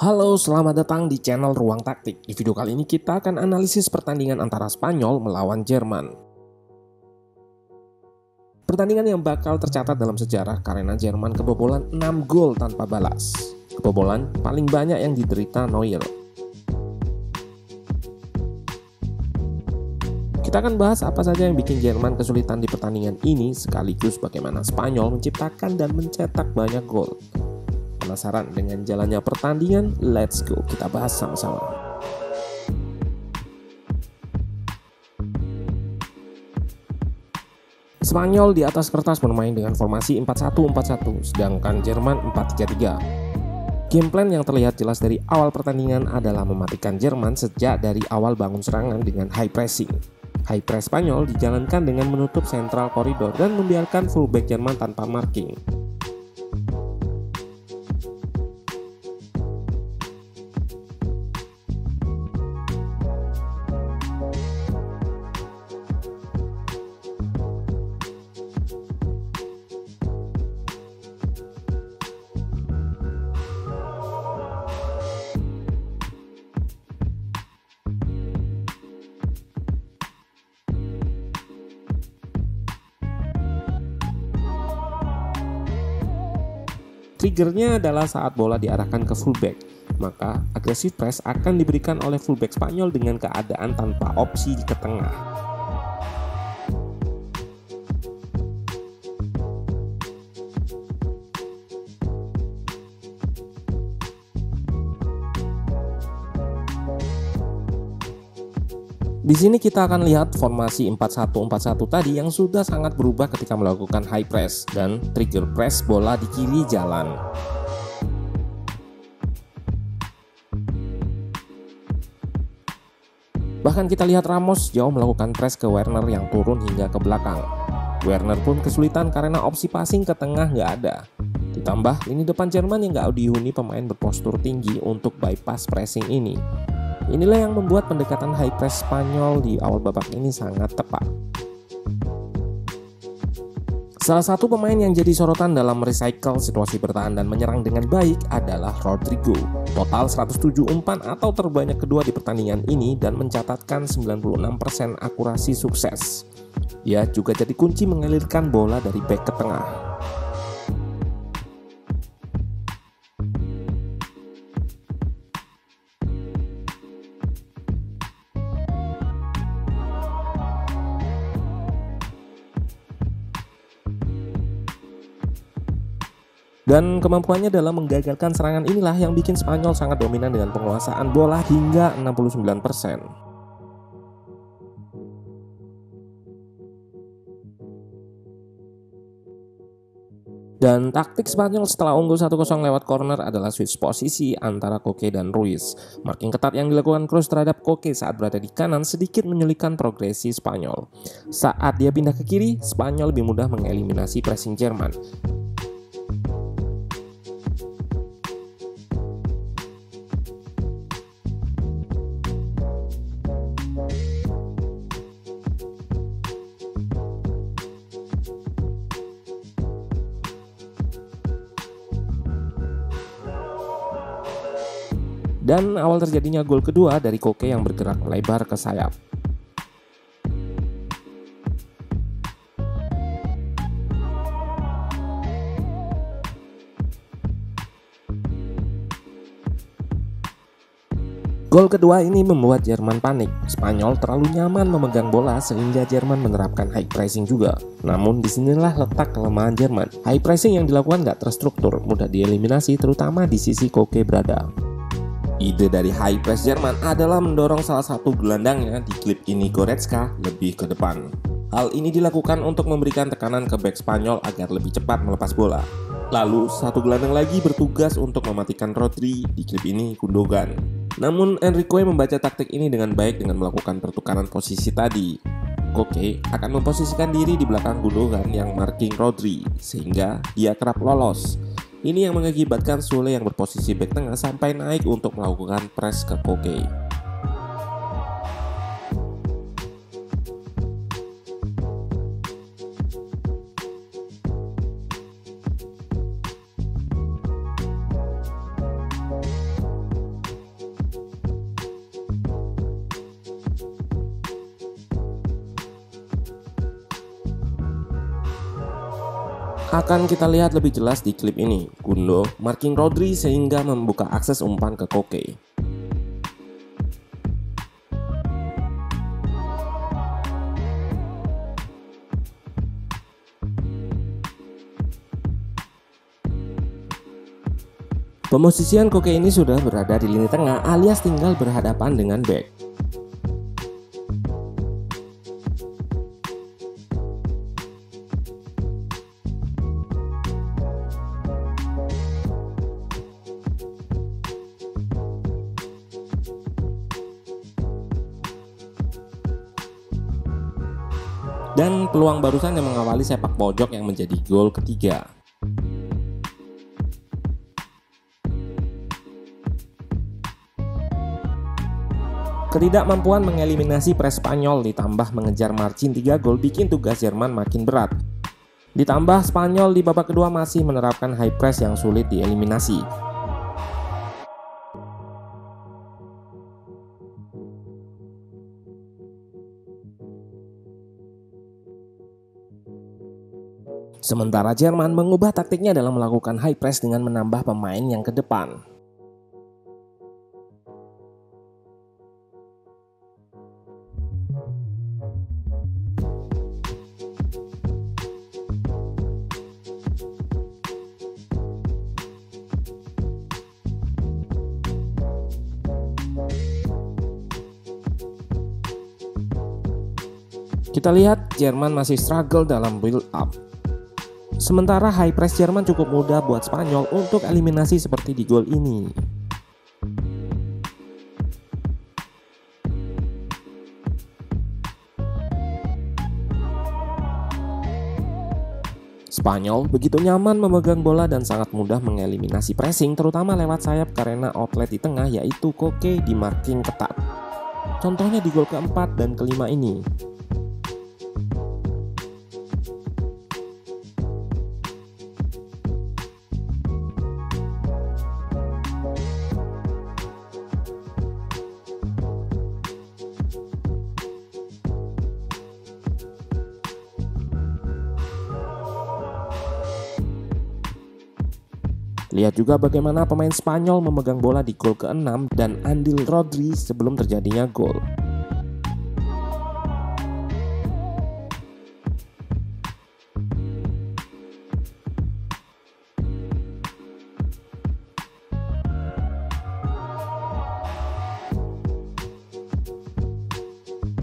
Halo, selamat datang di channel Ruang Taktik. Di video kali ini kita akan analisis pertandingan antara Spanyol melawan Jerman. Pertandingan yang bakal tercatat dalam sejarah karena Jerman kebobolan 6 gol tanpa balas. Kebobolan paling banyak yang diderita Neuer. Kita akan bahas apa saja yang bikin Jerman kesulitan di pertandingan ini, sekaligus bagaimana Spanyol menciptakan dan mencetak banyak gol. Penasaran dengan jalannya pertandingan? Let's go, kita bahas sama-sama. Spanyol di atas kertas bermain dengan formasi 4-1-4-1, sedangkan Jerman 4-3-3. Game plan yang terlihat jelas dari awal pertandingan adalah mematikan Jerman sejak dari awal bangun serangan dengan high pressing. High press Spanyol dijalankan dengan menutup sentral koridor dan membiarkan fullback Jerman tanpa marking. Triggernya adalah saat bola diarahkan ke fullback, maka agresif press akan diberikan oleh fullback Spanyol dengan keadaan tanpa opsi ke tengah. Di sini kita akan lihat formasi 4-1-4-1 tadi yang sudah sangat berubah ketika melakukan high press dan trigger press bola di kiri jalan. Bahkan kita lihat Ramos jauh melakukan press ke Werner yang turun hingga ke belakang. Werner pun kesulitan karena opsi passing ke tengah nggak ada. Ditambah lini depan Jerman yang nggak dihuni pemain berpostur tinggi untuk bypass pressing ini. Inilah yang membuat pendekatan high press Spanyol di awal babak ini sangat tepat. Salah satu pemain yang jadi sorotan dalam merecycle situasi bertahan dan menyerang dengan baik adalah Rodrygo. Total 107 umpan atau terbanyak kedua di pertandingan ini dan mencatatkan 96% akurasi sukses. Ia juga jadi kunci mengalirkan bola dari back ke tengah. Dan kemampuannya dalam menggagalkan serangan inilah yang bikin Spanyol sangat dominan dengan penguasaan bola hingga 69%. Dan taktik Spanyol setelah unggul 1-0 lewat corner adalah switch posisi antara Koke dan Ruiz. Marking ketat yang dilakukan Kroos terhadap Koke saat berada di kanan sedikit menyulitkan progresi Spanyol. Saat dia pindah ke kiri, Spanyol lebih mudah mengeliminasi pressing Jerman. Dan awal terjadinya gol kedua dari Koke yang bergerak melebar ke sayap. Gol kedua ini membuat Jerman panik. Spanyol terlalu nyaman memegang bola sehingga Jerman menerapkan high pressing juga. Namun disinilah letak kelemahan Jerman. High pressing yang dilakukan gak terstruktur, mudah dieliminasi terutama di sisi Koke berada. Ide dari high press Jerman adalah mendorong salah satu gelandangnya, di klip ini Goretzka, lebih ke depan. Hal ini dilakukan untuk memberikan tekanan ke bek Spanyol agar lebih cepat melepas bola. Lalu satu gelandang lagi bertugas untuk mematikan Rodri, di klip ini Gundogan. Namun Enrique membaca taktik ini dengan baik dengan melakukan pertukaran posisi tadi. Koke akan memposisikan diri di belakang Gundogan yang marking Rodri, sehingga dia kerap lolos. Ini yang mengakibatkan Sule yang berposisi bek tengah sampai naik untuk melakukan press ke Koke. Akan kita lihat lebih jelas di klip ini. Gundo marking Rodri sehingga membuka akses umpan ke Koke. Pemosisian Koke ini sudah berada di lini tengah alias tinggal berhadapan dengan bek. Dan peluang barusan yang mengawali sepak pojok yang menjadi gol ketiga. Ketidakmampuan mengeliminasi pres Spanyol ditambah mengejar margin 3 gol bikin tugas Jerman makin berat. Ditambah Spanyol di babak kedua masih menerapkan high press yang sulit dieliminasi. Sementara Jerman mengubah taktiknya dalam melakukan high press dengan menambah pemain yang ke depan. Kita lihat Jerman masih struggle dalam build up. Sementara high press Jerman cukup mudah buat Spanyol untuk eliminasi seperti di gol ini. Spanyol begitu nyaman memegang bola dan sangat mudah mengeliminasi pressing terutama lewat sayap karena outlet di tengah yaitu Koke di marking ketat. Contohnya di gol keempat dan kelima ini. Lihat juga bagaimana pemain Spanyol memegang bola di gol ke-6 dan andil Rodri sebelum terjadinya gol.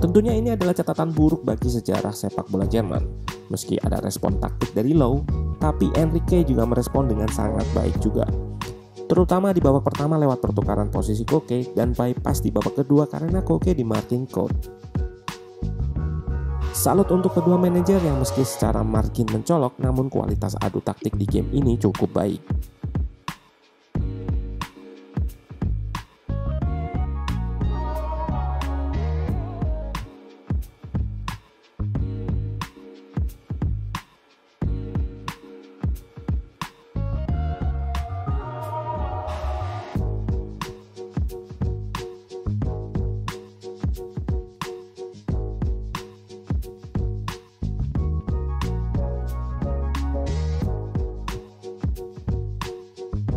Tentunya ini adalah catatan buruk bagi sejarah sepak bola Jerman. Meski ada respon taktik dari Low, tapi Enrique juga merespon dengan sangat baik juga. Terutama di babak pertama lewat pertukaran posisi Koke dan bypass di babak kedua karena Koke di marking code. Salut untuk kedua manajer yang meski secara margin mencolok namun kualitas adu taktik di game ini cukup baik.